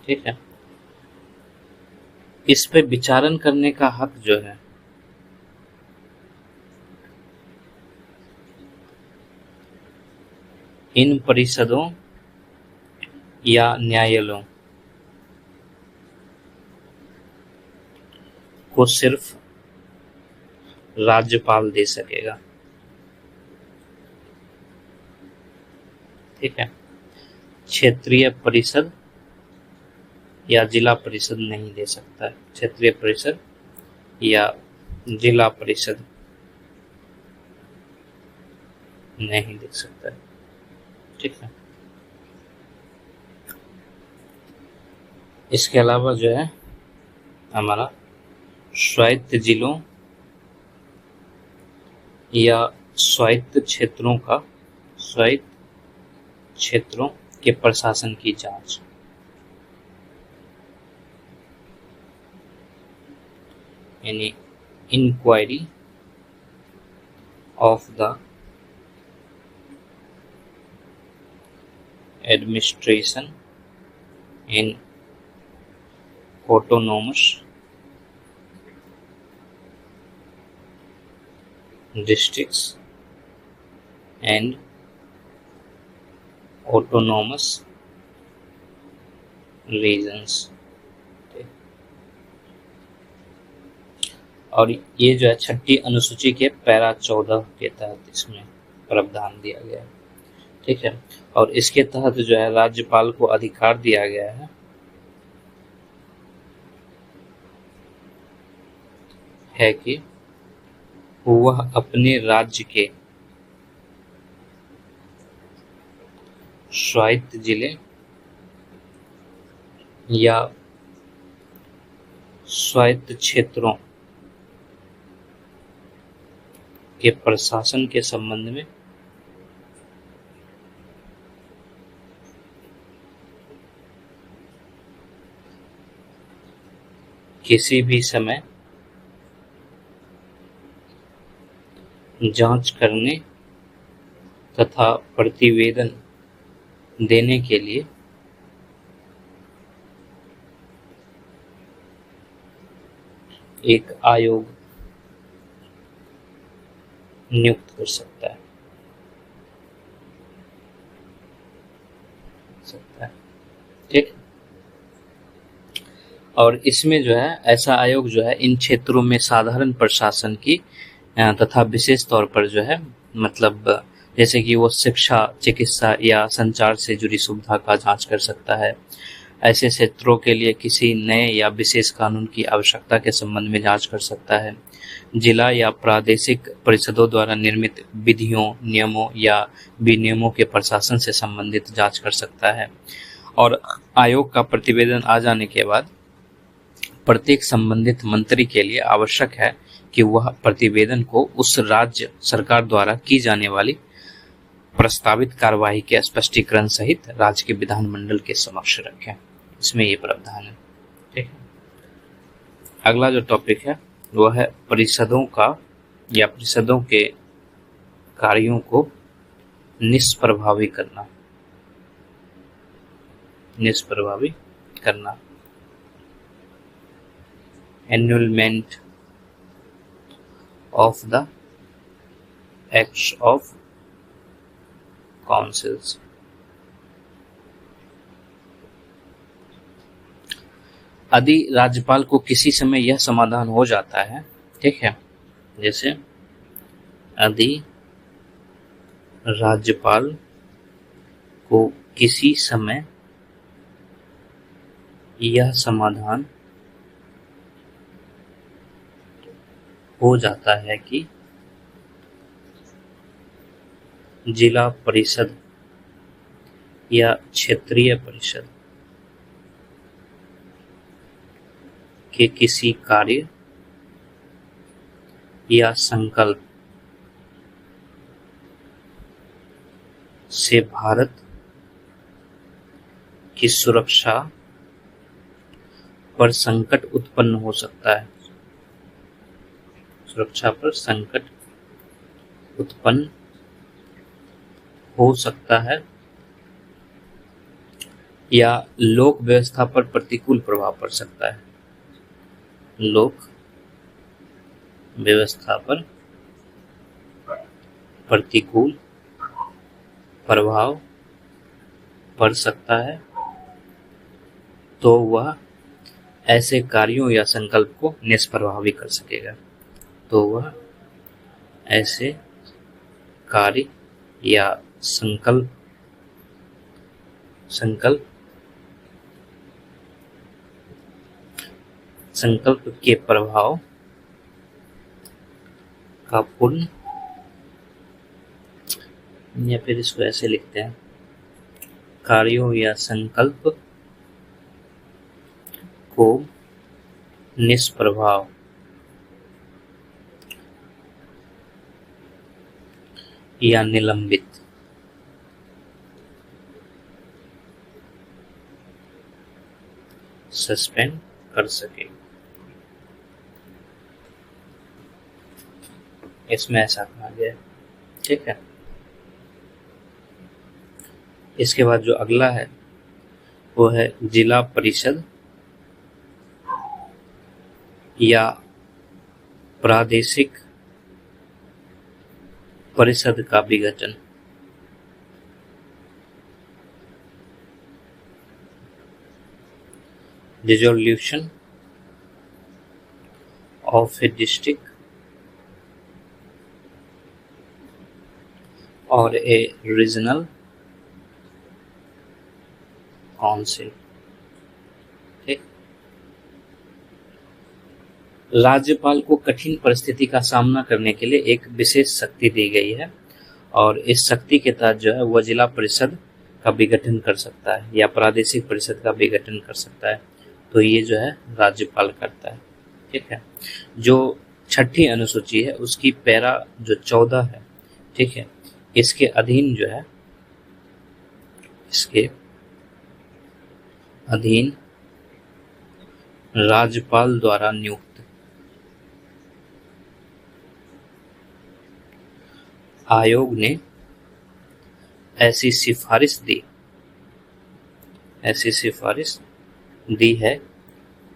ठीक है। इस पे विचारण करने का हक जो है इन परिषदों या न्यायालयों को सिर्फ राज्यपाल दे सकेगा। ठीक है। क्षेत्रीय परिषद या जिला परिषद नहीं दे सकता है। क्षेत्रीय परिषद या जिला परिषद नहीं दे सकता है। ठीक है। इसके अलावा जो है हमारा स्वायत्त जिलों या स्वायत्त क्षेत्रों के प्रशासन की जांच, यानी inquiry of the administration in autonomous districts and autonomous regions। और ये जो है 6ठी अनुसूची के पैरा 14 के तहत इसमें प्रावधान दिया गया है। ठीक है। और इसके तहत जो है राज्यपाल को अधिकार दिया गया है है कि वह अपने राज्य के स्वायत्त जिले या स्वायत्त क्षेत्रों के प्रशासन के संबंध में किसी भी समय जांच करने तथा प्रतिवेदन देने के लिए एक आयोग नियुक्त कर सकता है। ठीक। और इसमें जो है ऐसा आयोग जो है इन क्षेत्रों में साधारण प्रशासन की तथा विशेष तौर पर जो है मतलब जैसे कि वो शिक्षा, चिकित्सा या संचार से जुड़ी सुविधा का जांच कर सकता है। ऐसे क्षेत्रों के लिए किसी नए या विशेष कानून की आवश्यकता के संबंध में जांच कर सकता है। जिला या प्रादेशिक परिषदों द्वारा निर्मित विधियों, नियमों या विनियमों के प्रशासन से संबंधित जांच कर सकता है। और आयोग का प्रतिवेदन आ जाने के बाद प्रत्येक संबंधित मंत्री के लिए आवश्यक है कि वह प्रतिवेदन को उस राज्य सरकार द्वारा की जाने वाली प्रस्तावित कार्यवाही के स्पष्टीकरण सहित राज्य के विधानमंडल के समक्ष रखें। इसमें ये प्रावधान है। ठीक है। अगला जो टॉपिक है वह है परिषदों का या परिषदों के कार्यों को निष्प्रभावी करना। निष्प्रभावी करना, annulment of the acts of councils. यदि राज्यपाल को किसी समय यह समाधान हो जाता है, ठीक है, जैसे यदि राज्यपाल को किसी समय यह समाधान हो जाता है कि जिला परिषद या क्षेत्रीय परिषद के किसी कार्य या संकल्प से भारत की सुरक्षा पर संकट उत्पन्न हो सकता है। सुरक्षा पर संकट उत्पन्न हो सकता है या लोक व्यवस्था पर प्रतिकूल प्रभाव पड़ सकता है। लोक व्यवस्था पर प्रतिकूल प्रभाव पड़ सकता है तो वह ऐसे कार्यों या संकल्प को निष्प्रभावी कर सकेगा। तो वह ऐसे कार्य या संकल्प के प्रभाव का पूर्ण, या फिर इसको ऐसे लिखते हैं, कार्यों या संकल्प को निष्प्रभाव या निलंबित सस्पेंड कर सके। इसमें ऐसा कहा गया है। ठीक है। इसके बाद जो अगला है वो है जिला परिषद या प्रादेशिक परिषद का विघटन। डिसोल्यूशन ऑफ ए डिस्ट्रिक्ट और ए रीजनल काउंसिल। ठीक। राज्यपाल को कठिन परिस्थिति का सामना करने के लिए एक विशेष शक्ति दी गई है और इस शक्ति के तहत जो है वह जिला परिषद का विघटन कर सकता है या प्रादेशिक परिषद का विघटन कर सकता है। तो ये जो है राज्यपाल करता है। ठीक है, जो छठी अनुसूची है उसकी पैरा जो 14 है, ठीक है, इसके अधीन जो है, इसके अधीन राज्यपाल द्वारा नियुक्त आयोग ने ऐसी सिफारिश दी है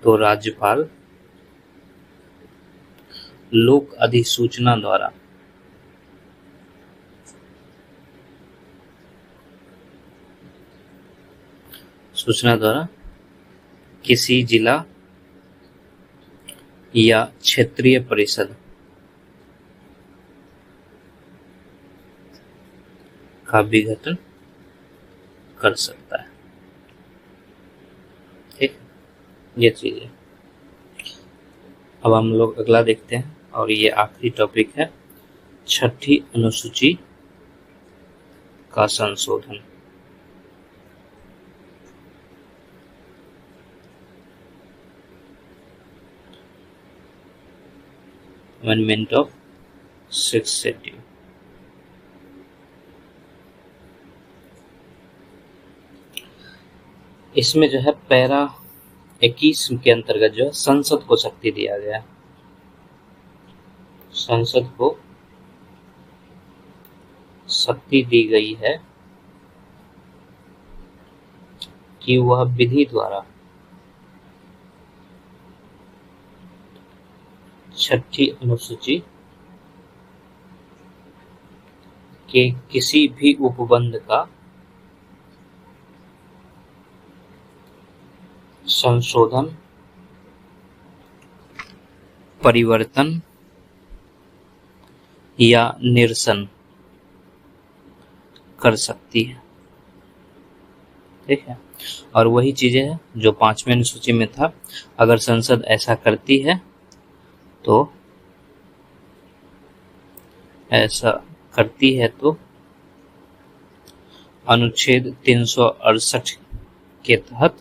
तो राज्यपाल लोक अधिसूचना द्वारा किसी जिला या क्षेत्रीय परिषद का विघटन कर सकता है। ठीक, ये चीज है। अब हम लोग अगला देखते हैं और ये आखिरी टॉपिक है छठी अनुसूची का संशोधन। Amendment of 6th schedule. इसमें जो है पैरा 21 के अंतर्गत जो है संसद को शक्ति दिया गया है। संसद को शक्ति दी गई है कि वह विधि द्वारा छठी अनुसूची के किसी भी उपबंध का संशोधन, परिवर्तन या निरसन कर सकती है। ठीक है, और वही चीजें हैं जो 5वें अनुसूची में था। अगर संसद ऐसा करती है तो अनुच्छेद 368 के तहत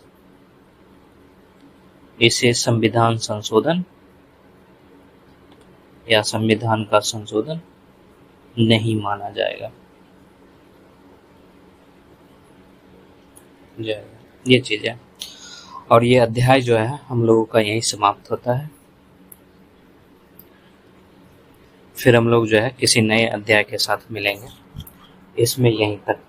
इसे संविधान संशोधन या संविधान का संशोधन नहीं माना जाएगा। ये चीज है और ये अध्याय जो है हम लोगों का यहीं समाप्त होता है। फिर हम लोग जो है किसी नए अध्याय के साथ मिलेंगे। इसमें यहीं तक